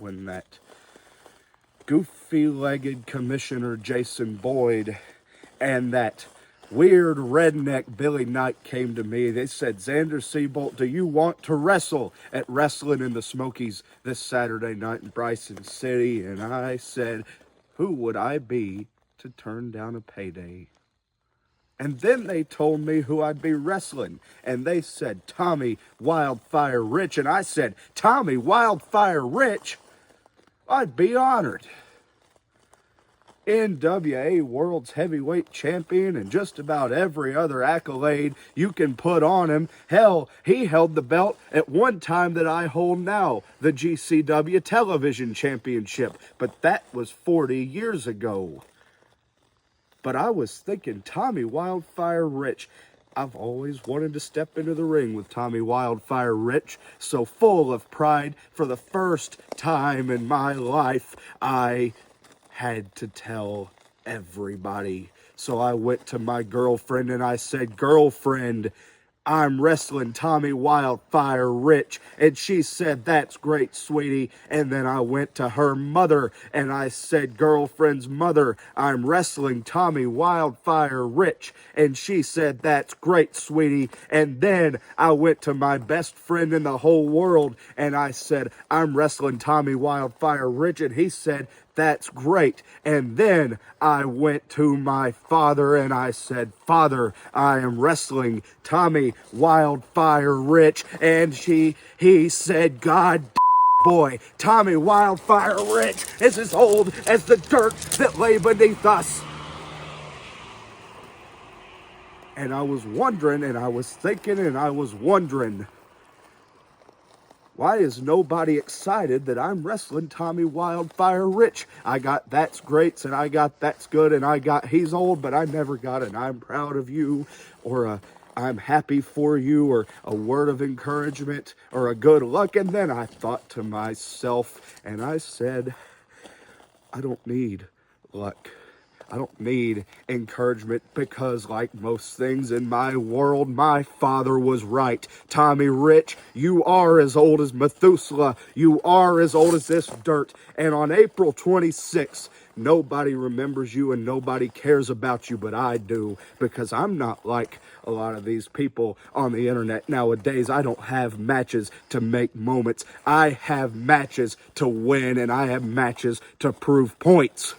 when that goofy-legged Commissioner Jason Boyd and that weird redneck Billy Knight came to me. They said, Xander Seabolt, do you want to wrestle at Wrestling in the Smokies this Saturday night in Bryson City? And I said, who would I be to turn down a payday? And then they told me who I'd be wrestling. And they said, Tommy Wildfire Rich. And I said, Tommy Wildfire Rich? I'd be honored. NWA World's Heavyweight Champion and just about every other accolade you can put on him. Hell, he held the belt at one time that I hold now, the GCW Television Championship. But that was 40 years ago. But I was thinking Tommy Wildfire Rich. I've always wanted to step into the ring with Tommy Wildfire Rich, so full of pride, for the first time in my life, I had to tell everybody. So I went to my girlfriend and I said, girlfriend, I'm wrestling Tommy Wildfire Rich. And she said, that's great, sweetie. And then I went to her mother and I said, girlfriend's mother, I'm wrestling Tommy Wildfire Rich. And she said, that's great, sweetie. And then I went to my best friend in the whole world and I said, I'm wrestling Tommy Wildfire Rich. And he said, that's great. And then I went to my father and I said, Father, I am wrestling Tommy Wildfire Rich. And he said, God boy, Tommy Wildfire Rich is as old as the dirt that lay beneath us. And I was wondering, and I was thinking, and I was wondering, why is nobody excited that I'm wrestling Tommy Wildfire Rich? I got that's great, and I got that's good, and I got he's old, but I never got an I'm proud of you, or a I'm happy for you, or a word of encouragement, or a good luck. And then I thought to myself, and I said, I don't need luck. I don't need encouragement, because like most things in my world, my father was right. Tommy Rich, you are as old as Methuselah. You are as old as this dirt. And on April 26th, nobody remembers you and nobody cares about you, but I do, because I'm not like a lot of these people on the internet nowadays. I don't have matches to make moments. I have matches to win, and I have matches to prove points.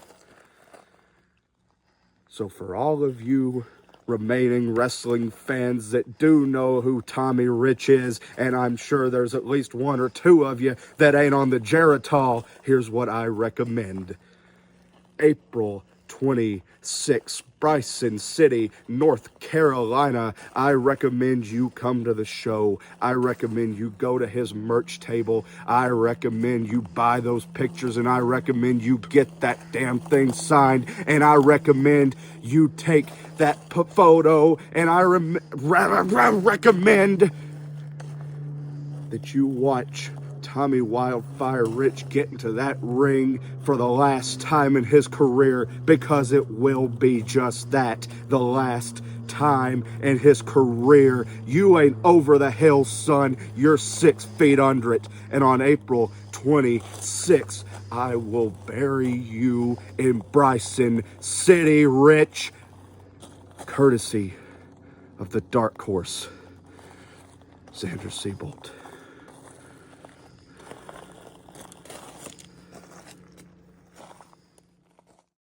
So for all of you remaining wrestling fans that do know who Tommy Rich is, and I'm sure there's at least one or two of you that ain't on the Geritol, here's what I recommend. April 26th, Bryson City, North Carolina. I recommend you come to the show. I recommend you go to his merch table. I recommend you buy those pictures, and I recommend you get that damn thing signed, and I recommend you take that photo, and I recommend that you watch Tommy Wildfire Rich get into that ring for the last time in his career, because it will be just that, the last time in his career. You ain't over the hill, son. You're 6 feet under it. And on April 26th, I will bury you in Bryson City, Rich, courtesy of the Dark Horse, Xander Seabolt.